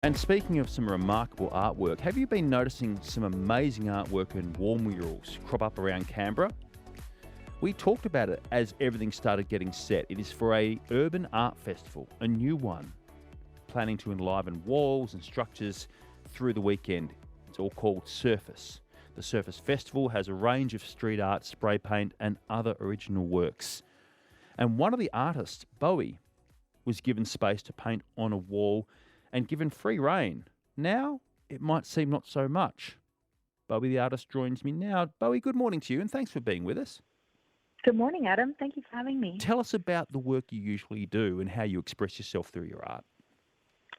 And speaking of some remarkable artwork, have you been noticing some amazing artwork and wall murals crop up around Canberra? We talked about it as everything started getting set. It is for a urban art festival, a new one, planning to enliven walls and structures through the weekend. It's all called Surface. The Surface Festival has a range of street art, spray paint and other original works. And one of the artists, Bohie, was given space to paint on a wall and given free rein. Now, it might seem not so much. Bohie, the artist, joins me now. Bohie, good morning to you and thanks for being with us. Good morning, Adam. Thank you for having me. Tell us about the work you usually do and how you express yourself through your art.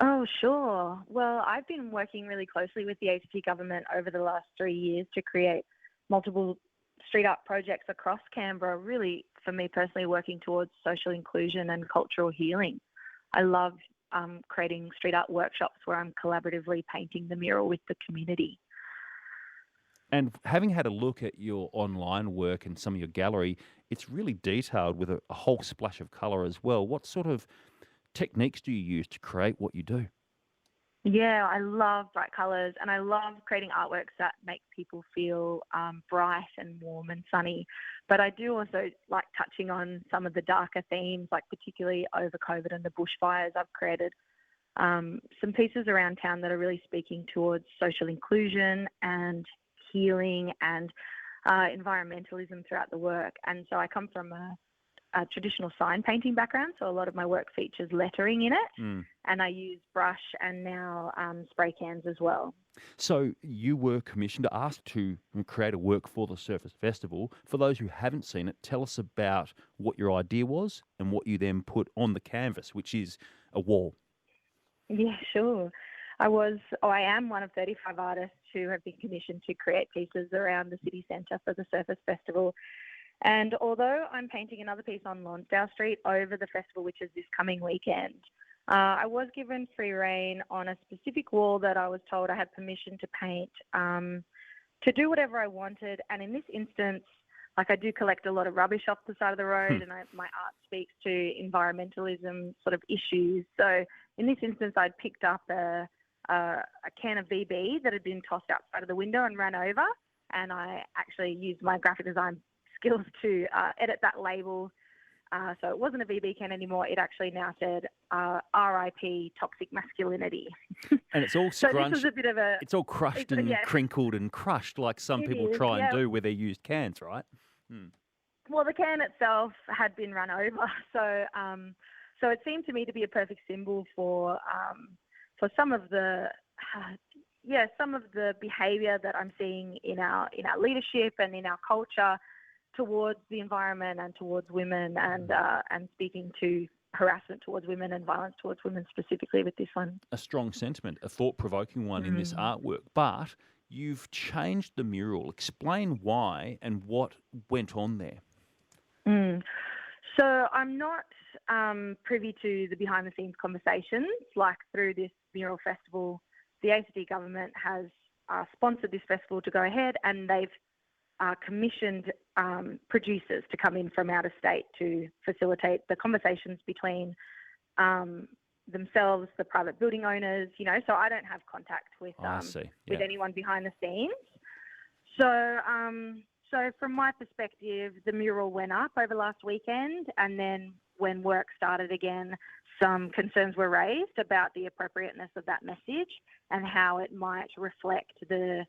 Oh, sure. Well, I've been working really closely with the ACT government over the last 3 years to create multiple street art projects across Canberra, really, for me personally, working towards social inclusion and cultural healing. I love creating street art workshops where I'm collaboratively painting the mural with the community. And having had a look at your online work and some of your gallery, it's really detailed with a whole splash of colour as well. What sort of techniques do you use to create what you do? Yeah, I love bright colours and I love creating artworks that make people feel bright and warm and sunny. But I do also like touching on some of the darker themes, like particularly over COVID and the bushfires. I've created some pieces around town that are really speaking towards social inclusion and healing and environmentalism throughout the work. And so I come from a traditional sign painting background, so a lot of my work features lettering in it, and I use brush and now spray cans as well. So you were commissioned, asked to create a work for the Surface Festival. For those who haven't seen it, tell us about what your idea was and what you then put on the canvas, which is a wall. Yeah, sure. I am one of 35 artists who have been commissioned to create pieces around the city centre for the Surface Festival. And although I'm painting another piece on Lonsdale Street over the festival, which is this coming weekend, I was given free rein on a specific wall that I was told I had permission to paint, to do whatever I wanted. And in this instance, like I do collect a lot of rubbish off the side of the road and my art speaks to environmentalism sort of issues. So in this instance, I'd picked up a can of VB that had been tossed outside of the window and ran over. And I actually used my graphic design skills to edit that label. So it wasn't a VB can anymore. It actually now said RIP toxic masculinity. And it's all so scrunched. This was a bit of a... It's all crushed and crinkled and crushed like some people try and do with their used cans, right? Well, the can itself had been run over. So it seemed to me to be a perfect symbol for some of the... some of the behaviour that I'm seeing in our leadership and in our culture towards the environment and towards women, and speaking to harassment towards women and violence towards women specifically with this one. A strong sentiment, a thought-provoking one in this artwork. But you've changed the mural. Explain why and what went on there. So I'm not privy to the behind-the-scenes conversations. Like through this mural festival, the ACT government has sponsored this festival to go ahead, and they've commissioned producers to come in from out of state to facilitate the conversations between themselves, the private building owners, so I don't have contact with with anyone behind the scenes. So from my perspective, the mural went up over last weekend, and then when work started again, some concerns were raised about the appropriateness of that message and how it might reflect the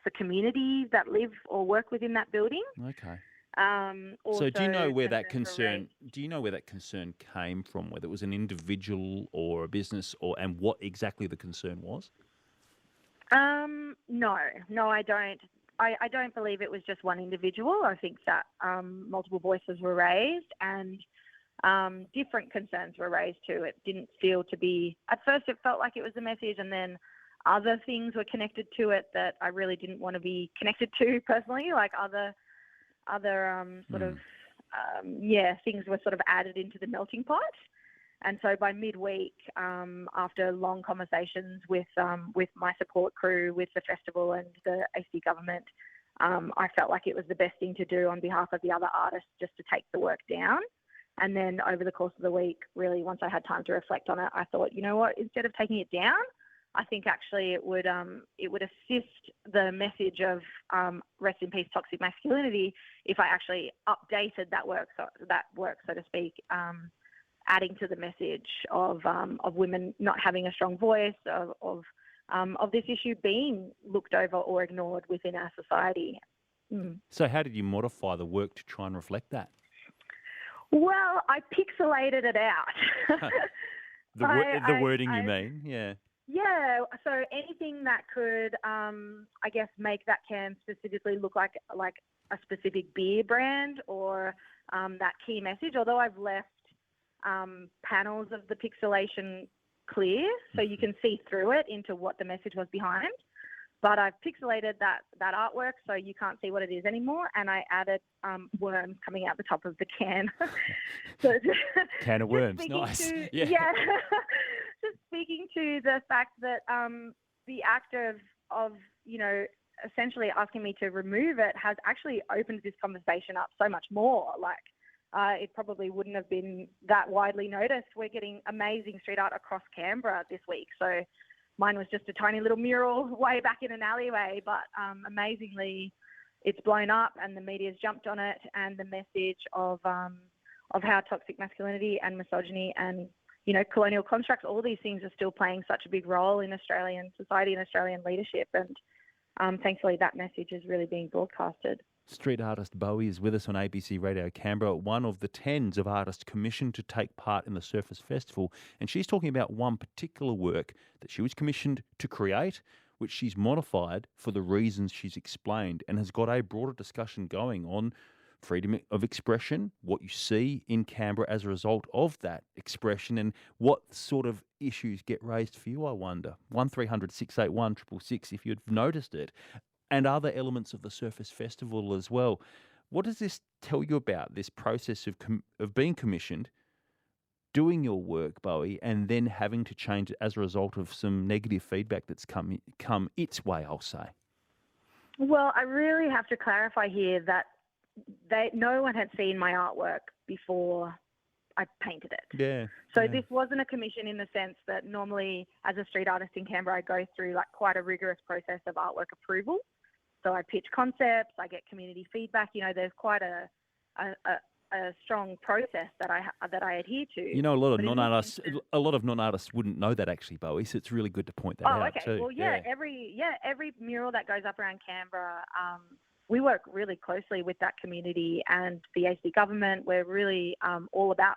the community that live or work within that building. Okay. So do you know where that concern came from? Whether it was an individual or a business, and what exactly the concern was? No, I don't. I don't believe it was just one individual. I think that multiple voices were raised and different concerns were raised too. It didn't feel to be, at first it felt like it was a message, and then other things were connected to it that I really didn't want to be connected to personally, like other things were sort of added into the melting pot. And so by midweek, after long conversations with my support crew, with the festival and the ACT government, I felt like it was the best thing to do on behalf of the other artists, just to take the work down And then over the course of the week, really, once I had time to reflect on it, I thought, you know what, instead of taking it down, I think actually it would assist the message of rest in peace toxic masculinity if I actually updated that work, so to speak, adding to the message of women not having a strong voice, of this issue being looked over or ignored within our society. So how did you modify the work to try and reflect that? Well, I pixelated it out. The wording you mean, yeah. Yeah, so anything that could, I guess, make that can specifically look like a specific beer brand or that key message, although I've left panels of the pixelation clear so you can see through it into what the message was behind. But I've pixelated that artwork so you can't see what it is anymore, and I added worms coming out the top of the can. So can of worms, nice. Yeah. Just speaking to the fact that the act of essentially asking me to remove it has actually opened this conversation up so much more. It probably wouldn't have been that widely noticed. We're getting amazing street art across Canberra this week, so mine was just a tiny little mural way back in an alleyway, but amazingly, it's blown up and the media's jumped on it, and the message of how toxic masculinity and misogyny and colonial constructs, all these things are still playing such a big role in Australian society and Australian leadership, and thankfully that message is really being broadcasted. Street artist Bohie is with us on ABC Radio Canberra, one of the tens of artists commissioned to take part in the Surfers Festival. And she's talking about one particular work that she was commissioned to create, which she's modified for the reasons she's explained, and has got a broader discussion going on freedom of expression, what you see in Canberra as a result of that expression, and what sort of issues get raised for you, I wonder. 1300 681 666 if you've noticed it. And other elements of the Surfers Festival as well. What does this tell you about this process of being commissioned, doing your work, Bohie, and then having to change it as a result of some negative feedback that's come its way, I'll say? Well, I really have to clarify here that no one had seen my artwork before I painted it. Yeah. So this wasn't a commission in the sense that normally as a street artist in Canberra, I go through quite a rigorous process of artwork approval. So I pitch concepts, I get community feedback. There's quite a strong process that I adhere to. A lot of non-artists wouldn't know that actually, Bohie. So it's really good to point that out too. Well, every mural that goes up around Canberra, we work really closely with that community and the AC government. We're really all about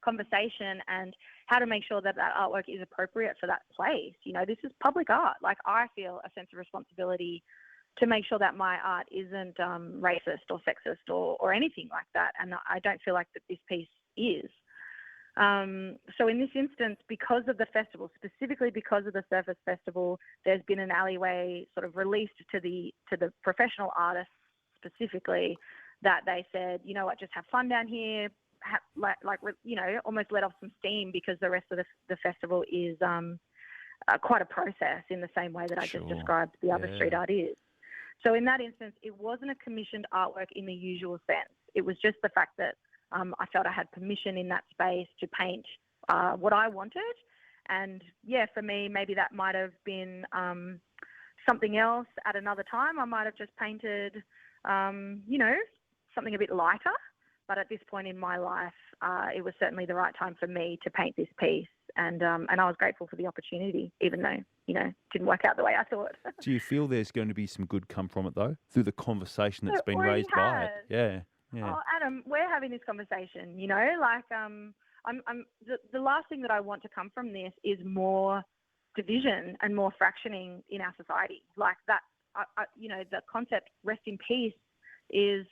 conversation and how to make sure that artwork is appropriate for that place. This is public art. I feel a sense of responsibility to make sure that my art isn't racist or sexist or anything like that. And I don't feel like that this piece is. So in this instance, because of the festival, specifically because of the Surfers Festival, there's been an alleyway sort of released to the professional artists specifically that they said, you know what, just have fun down here, almost let off some steam, because the rest of the festival is quite a process in the same way that I just described the other street art is. So in that instance, it wasn't a commissioned artwork in the usual sense. It was just the fact that I felt I had permission in that space to paint what I wanted. And for me, maybe that might have been something else at another time. I might have just painted, something a bit lighter. But at this point in my life, it was certainly the right time for me to paint this piece. And I was grateful for the opportunity, even though, didn't work out the way I thought. Do you feel there's going to be some good come from it, though, through the conversation that's been raised by it? Yeah. Oh, Adam, we're having this conversation, the last thing that I want to come from this is more division and more fractioning in our society. The concept rest in peace is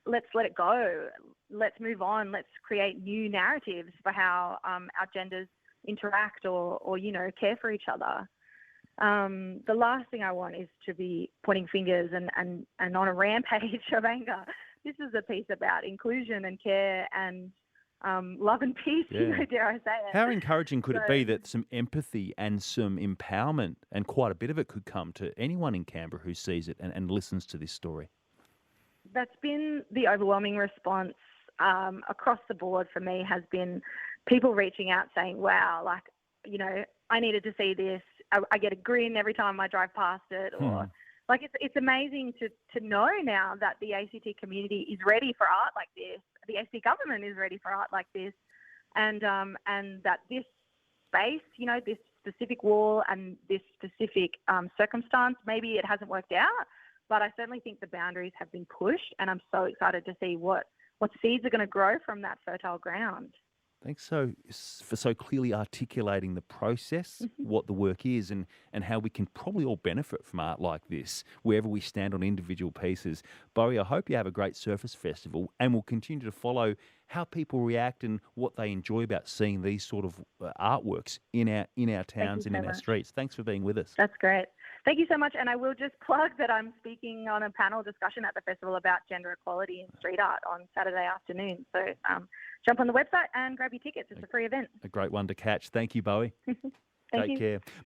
let's let it go. Let's move on. Let's create new narratives for how our genders interact or care for each other. The last thing I want is to be pointing fingers and on a rampage of anger. This is a piece about inclusion and care and love and peace, dare I say it. How encouraging could it be that some empathy and some empowerment, and quite a bit of it, could come to anyone in Canberra who sees it and listens to this story? That's been the overwhelming response across the board for me has been people reaching out saying, wow, like, you know, I needed to see this. I get a grin every time I drive past it, or like it's amazing to know now that the ACT community is ready for art like this. The ACT government is ready for art like this, and that this space, you know, this specific wall and this specific circumstance, maybe it hasn't worked out, but I certainly think the boundaries have been pushed, and I'm so excited to see what seeds are going to grow from that fertile ground. Thanks for so clearly articulating the process, what the work is, and how we can probably all benefit from art like this, wherever we stand on individual pieces. Bohie, I hope you have a great Surface Festival, and we'll continue to follow how people react and what they enjoy about seeing these sort of artworks in our towns and in our streets. Thanks for being with us. That's great. Thank you so much. And I will just plug that I'm speaking on a panel discussion at the festival about gender equality in street art on Saturday afternoon. So jump on the website and grab your tickets. It's a free event. A great one to catch. Thank you, Bohie. Thank you. Take care.